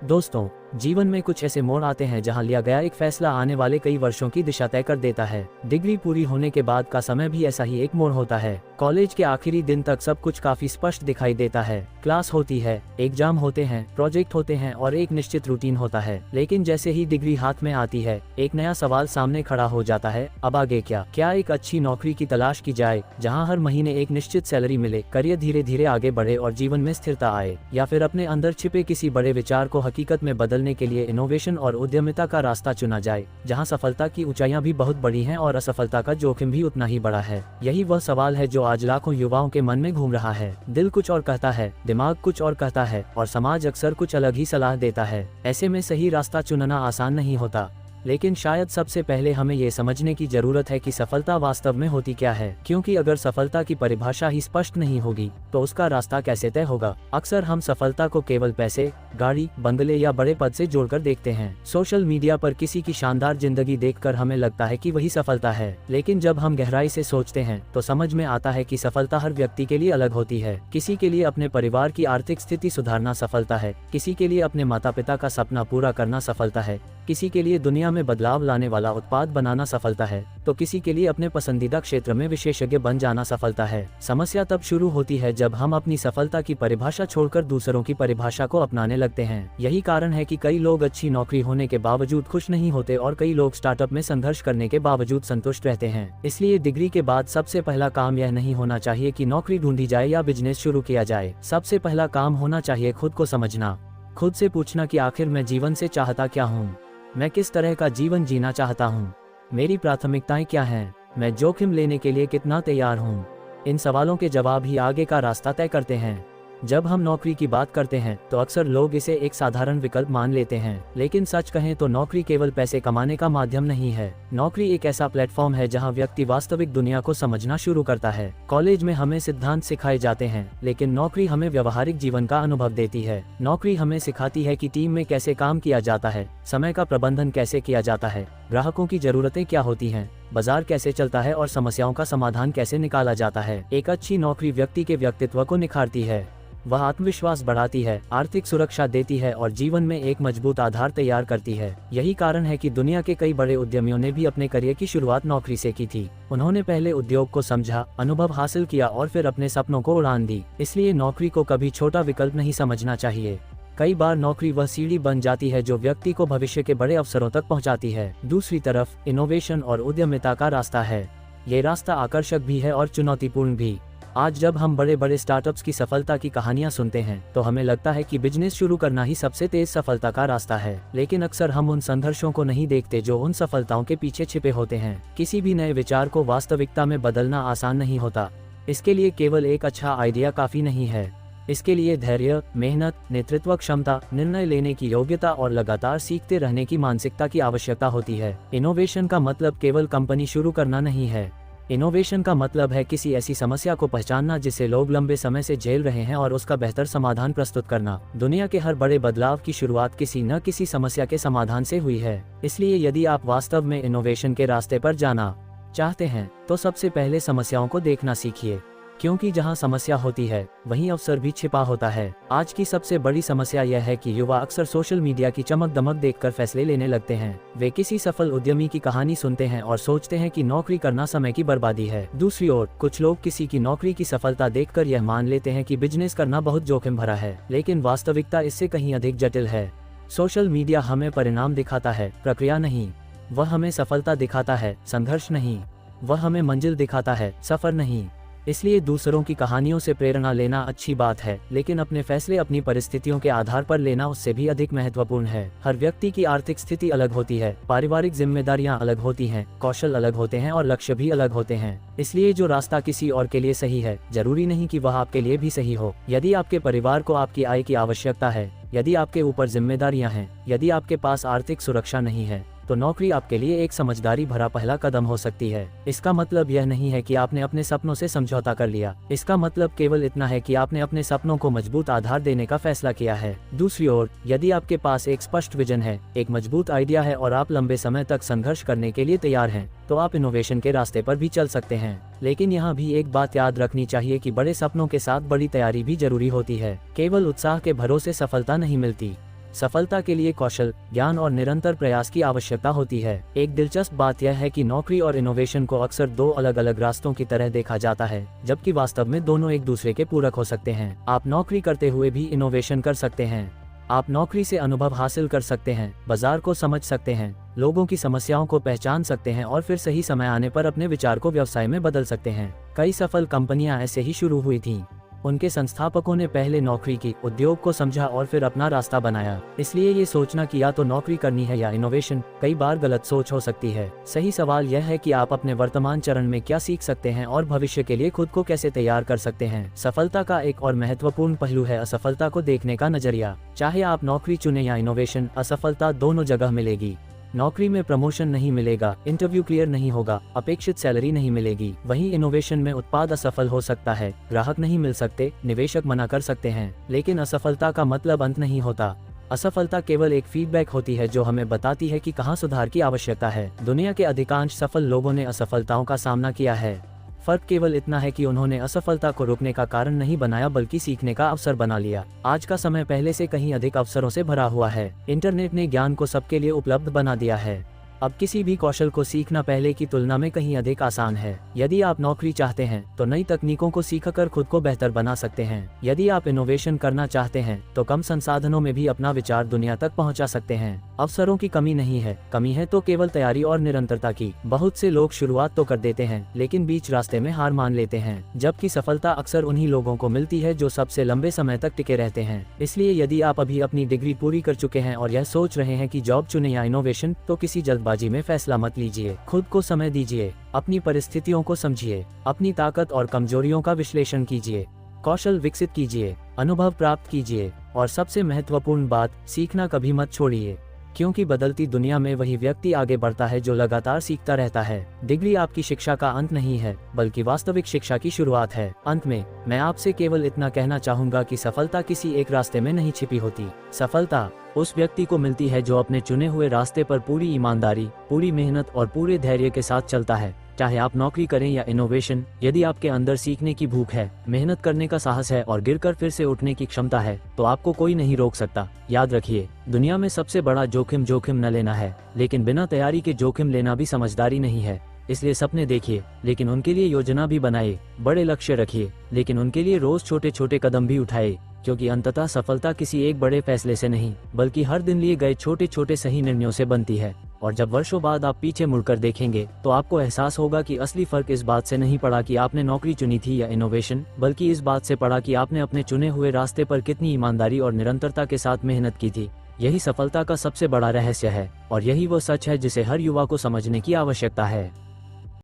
दोस्तों, जीवन में कुछ ऐसे मोड़ आते हैं जहां लिया गया एक फैसला आने वाले कई वर्षों की दिशा तय कर देता है। डिग्री पूरी होने के बाद का समय भी ऐसा ही एक मोड़ होता है। कॉलेज के आखिरी दिन तक सब कुछ काफी स्पष्ट दिखाई देता है। क्लास होती है, एग्जाम होते हैं, प्रोजेक्ट होते हैं और एक निश्चित रूटीन होता है। लेकिन जैसे ही डिग्री हाथ में आती है, एक नया सवाल सामने खड़ा हो जाता है, अब आगे क्या? क्या एक अच्छी नौकरी की तलाश की जाए जहाँ हर महीने एक निश्चित सैलरी मिले, करियर धीरे धीरे आगे बढ़े और जीवन में स्थिरता आए, या फिर अपने अंदर छिपे किसी बड़े विचार को हकीकत में बदलने के लिए इनोवेशन और उद्यमिता का रास्ता चुना जाए, जहां सफलता की ऊंचाइयां भी बहुत बड़ी हैं और असफलता का जोखिम भी उतना ही बड़ा है। यही वह सवाल है जो आज लाखों युवाओं के मन में घूम रहा है। दिल कुछ और कहता है, दिमाग कुछ और कहता है और समाज अक्सर कुछ अलग ही सलाह देता है। ऐसे में सही रास्ता चुनना आसान नहीं होता, लेकिन शायद सबसे पहले हमें ये समझने की जरूरत है कि सफलता वास्तव में होती क्या है, क्योंकि अगर सफलता की परिभाषा ही स्पष्ट नहीं होगी तो उसका रास्ता कैसे तय होगा। अक्सर हम सफलता को केवल पैसे, गाड़ी, बंगले या बड़े पद से जोड़कर देखते हैं। सोशल मीडिया पर किसी की शानदार जिंदगी देखकर हमें लगता है कि वही सफलता है, लेकिन जब हम गहराई से सोचते हैं तो समझ में आता है कि सफलता हर व्यक्ति के लिए अलग होती है। किसी के लिए अपने परिवार की आर्थिक स्थिति सुधारना सफलता है, किसी के लिए अपने माता पिता का सपना पूरा करना सफलता है, किसी के लिए दुनिया में बदलाव लाने वाला उत्पाद बनाना सफलता है, तो किसी के लिए अपने पसंदीदा क्षेत्र में विशेषज्ञ बन जाना सफलता है। समस्या तब शुरू होती है जब हम अपनी सफलता की परिभाषा छोड़कर दूसरों की परिभाषा को अपनाने लगते हैं। यही कारण है कि कई लोग अच्छी नौकरी होने के बावजूद खुश नहीं होते और कई लोग स्टार्टअप में संघर्ष करने के बावजूद संतुष्ट रहते हैं। इसलिए डिग्री के बाद सबसे पहला काम यह नहीं होना चाहिए कि नौकरी ढूंढी जाए या बिजनेस शुरू किया जाए। सबसे पहला काम होना चाहिए खुद को समझना, खुद से पूछना कि आखिर मैं जीवन से चाहता क्या हूँ, मैं किस तरह का जीवन जीना चाहता हूँ, मेरी प्राथमिकताएं क्या हैं, मैं जोखिम लेने के लिए कितना तैयार हूँ। इन सवालों के जवाब ही आगे का रास्ता तय करते हैं। जब हम नौकरी की बात करते हैं तो अक्सर लोग इसे एक साधारण विकल्प मान लेते हैं, लेकिन सच कहें तो नौकरी केवल पैसे कमाने का माध्यम नहीं है। नौकरी एक ऐसा प्लेटफॉर्म है जहां व्यक्ति वास्तविक दुनिया को समझना शुरू करता है। कॉलेज में हमें सिद्धांत सिखाए जाते हैं, लेकिन नौकरी हमें व्यवहारिक जीवन का अनुभव देती है। नौकरी हमें सिखाती है कि टीम में कैसे काम किया जाता है, समय का प्रबंधन कैसे किया जाता है, ग्राहकों की जरूरतें क्या होती हैं, बाजार कैसे चलता है और समस्याओं का समाधान कैसे निकाला जाता है। एक अच्छी नौकरी व्यक्ति के व्यक्तित्व को निखारती है, वह आत्मविश्वास बढ़ाती है, आर्थिक सुरक्षा देती है और जीवन में एक मजबूत आधार तैयार करती है। यही कारण है कि दुनिया के कई बड़े उद्यमियों ने भी अपने करियर की शुरुआत नौकरी से की थी। उन्होंने पहले उद्योग को समझा, अनुभव हासिल किया और फिर अपने सपनों को उड़ान दी। इसलिए नौकरी को कभी छोटा विकल्प नहीं समझना चाहिए। कई बार नौकरी वह सीढ़ी बन जाती है जो व्यक्ति को भविष्य के बड़े अवसरों तक पहुंचाती है। दूसरी तरफ इनोवेशन और उद्यमिता का रास्ता है। ये रास्ता आकर्षक भी है और चुनौतीपूर्ण भी। आज जब हम बड़े बड़े स्टार्टअप्स की सफलता की कहानियां सुनते हैं तो हमें लगता है कि बिजनेस शुरू करना ही सबसे तेज सफलता का रास्ता है, लेकिन अक्सर हम उन संघर्षों को नहीं देखते जो उन सफलताओं के पीछे छिपे होते हैं। किसी भी नए विचार को वास्तविकता में बदलना आसान नहीं होता। इसके लिए केवल एक अच्छा आइडिया काफी नहीं है। इसके लिए धैर्य, मेहनत, नेतृत्व क्षमता, निर्णय लेने की योग्यता और लगातार सीखते रहने की मानसिकता की आवश्यकता होती है। इनोवेशन का मतलब केवल कंपनी शुरू करना नहीं है। इनोवेशन का मतलब है किसी ऐसी समस्या को पहचानना जिसे लोग लंबे समय से झेल रहे हैं और उसका बेहतर समाधान प्रस्तुत करना। दुनिया के हर बड़े बदलाव की शुरुआत किसी न किसी समस्या के समाधान से हुई है। इसलिए यदि आप वास्तव में इनोवेशन के रास्ते पर जाना चाहते हैं तो सबसे पहले समस्याओं को देखना सीखिए, क्योंकि जहां समस्या होती है वहीं अवसर भी छिपा होता है। आज की सबसे बड़ी समस्या यह है कि युवा अक्सर सोशल मीडिया की चमक दमक देखकर फैसले लेने लगते हैं। वे किसी सफल उद्यमी की कहानी सुनते हैं और सोचते हैं कि नौकरी करना समय की बर्बादी है। दूसरी ओर कुछ लोग किसी की नौकरी की सफलता देखकर यह मान लेते हैं कि बिजनेस करना बहुत जोखिम भरा है, लेकिन वास्तविकता इससे कहीं अधिक जटिल है। सोशल मीडिया हमें परिणाम दिखाता है, प्रक्रिया नहीं। वह हमें सफलता दिखाता है, संघर्ष नहीं। वह हमें मंजिल दिखाता है, सफर नहीं। इसलिए दूसरों की कहानियों से प्रेरणा लेना अच्छी बात है, लेकिन अपने फैसले अपनी परिस्थितियों के आधार पर लेना उससे भी अधिक महत्वपूर्ण है। हर व्यक्ति की आर्थिक स्थिति अलग होती है, पारिवारिक जिम्मेदारियां अलग होती हैं, कौशल अलग होते हैं और लक्ष्य भी अलग होते हैं। इसलिए जो रास्ता किसी और के लिए सही है, जरूरी नहीं कि वह आपके लिए भी सही हो। यदि आपके परिवार को आपकी आय की आवश्यकता है, यदि आपके ऊपर जिम्मेदारियां हैं, यदि आपके पास आर्थिक सुरक्षा नहीं है, तो नौकरी आपके लिए एक समझदारी भरा पहला कदम हो सकती है। इसका मतलब यह नहीं है कि आपने अपने सपनों से समझौता कर लिया। इसका मतलब केवल इतना है कि आपने अपने सपनों को मजबूत आधार देने का फैसला किया है। दूसरी ओर, यदि आपके पास एक स्पष्ट विजन है, एक मजबूत आइडिया है और आप लंबे समय तक संघर्ष करने के लिए तैयार हैं, तो आप इनोवेशन के रास्ते पर भी चल सकते हैं। लेकिन यहाँ भी एक बात याद रखनी चाहिए कि बड़े सपनों के साथ बड़ी तैयारी भी जरूरी होती है। केवल उत्साह के भरोसे सफलता नहीं मिलती। सफलता के लिए कौशल, ज्ञान और निरंतर प्रयास की आवश्यकता होती है। एक दिलचस्प बात यह है कि नौकरी और इनोवेशन को अक्सर दो अलग अलग रास्तों की तरह देखा जाता है, जबकि वास्तव में दोनों एक दूसरे के पूरक हो सकते हैं। आप नौकरी करते हुए भी इनोवेशन कर सकते हैं। आप नौकरी से अनुभव हासिल कर सकते हैं, बाजार को समझ सकते हैं, लोगों की समस्याओं को पहचान सकते हैं और फिर सही समय आने पर अपने विचार को व्यवसाय में बदल सकते हैं। कई सफल कंपनियां ऐसे ही शुरू हुई थीं। उनके संस्थापकों ने पहले नौकरी की, उद्योग को समझा और फिर अपना रास्ता बनाया। इसलिए ये सोचना कि या तो नौकरी करनी है या इनोवेशन कई बार गलत सोच हो सकती है। सही सवाल यह है कि आप अपने वर्तमान चरण में क्या सीख सकते हैं और भविष्य के लिए खुद को कैसे तैयार कर सकते हैं। सफलता का एक और महत्वपूर्ण पहलू है असफलता को देखने का नजरिया। चाहे आप नौकरी चुने या इनोवेशन, असफलता दोनों जगह मिलेगी। नौकरी में प्रमोशन नहीं मिलेगा, इंटरव्यू क्लियर नहीं होगा, अपेक्षित सैलरी नहीं मिलेगी। वहीं इनोवेशन में उत्पाद असफल हो सकता है, ग्राहक नहीं मिल सकते, निवेशक मना कर सकते हैं। लेकिन असफलता का मतलब अंत नहीं होता। असफलता केवल एक फीडबैक होती है जो हमें बताती है कि कहां सुधार की आवश्यकता है। दुनिया के अधिकांश सफल लोगों ने असफलताओं का सामना किया है। फर्क केवल इतना है कि उन्होंने असफलता को रोकने का कारण नहीं बनाया बल्कि सीखने का अवसर बना लिया। आज का समय पहले से कहीं अधिक अवसरों से भरा हुआ है। इंटरनेट ने ज्ञान को सबके लिए उपलब्ध बना दिया है। अब किसी भी कौशल को सीखना पहले की तुलना में कहीं अधिक आसान है। यदि आप नौकरी चाहते हैं तो नई तकनीकों को सीखकर खुद को बेहतर बना सकते हैं। यदि आप इनोवेशन करना चाहते हैं तो कम संसाधनों में भी अपना विचार दुनिया तक पहुंचा सकते हैं। अवसरों की कमी नहीं है, कमी है तो केवल तैयारी और निरंतरता की। बहुत से लोग शुरुआत तो कर देते हैं लेकिन बीच रास्ते में हार मान लेते हैं, जबकि सफलता अक्सर उन्हीं लोगों को मिलती है जो सबसे लंबे समय तक टिके रहते हैं। इसलिए यदि आप अभी अपनी डिग्री पूरी कर चुके हैं और यह सोच रहे हैं कि जॉब चुने या इनोवेशन, तो किसी जल्दबाजी में फैसला मत लीजिए। खुद को समय दीजिए, अपनी परिस्थितियों को समझिए, अपनी ताकत और कमजोरियों का विश्लेषण कीजिए, कौशल विकसित कीजिए, अनुभव प्राप्त कीजिए और सबसे महत्वपूर्ण बात, सीखना कभी मत छोड़िए। क्योंकि बदलती दुनिया में वही व्यक्ति आगे बढ़ता है जो लगातार सीखता रहता है। डिग्री आपकी शिक्षा का अंत नहीं है, बल्कि वास्तविक शिक्षा की शुरुआत है। अंत में मैं आपसे केवल इतना कहना चाहूंगा कि सफलता किसी एक रास्ते में नहीं छिपी होती। सफलता उस व्यक्ति को मिलती है जो अपने चुने हुए रास्ते पर पूरी ईमानदारी, पूरी मेहनत और पूरे धैर्य के साथ चलता है। चाहे आप नौकरी करें या इनोवेशन, यदि आपके अंदर सीखने की भूख है, मेहनत करने का साहस है और गिरकर फिर से उठने की क्षमता है, तो आपको कोई नहीं रोक सकता। याद रखिए, दुनिया में सबसे बड़ा जोखिम न लेना है, लेकिन बिना तैयारी के जोखिम लेना भी समझदारी नहीं है। इसलिए सपने देखिए, लेकिन उनके लिए योजना भी बनाइए। बड़े लक्ष्य रखिए, लेकिन उनके लिए रोज छोटे छोटे कदम भी उठाए, क्योंकि अंततः सफलता किसी एक बड़े फैसले से नहीं, बल्कि हर दिन लिए गए छोटे छोटे सही निर्णयों से बनती है। और जब वर्षों बाद आप पीछे मुड़कर देखेंगे तो आपको एहसास होगा कि असली फर्क इस बात से नहीं पड़ा कि आपने नौकरी चुनी थी या इनोवेशन, बल्कि इस बात से पड़ा कि आपने अपने चुने हुए रास्ते पर कितनी ईमानदारी और निरंतरता के साथ मेहनत की थी। यही सफलता का सबसे बड़ा रहस्य है और यही वो सच है जिसे हर युवा को समझने की आवश्यकता है।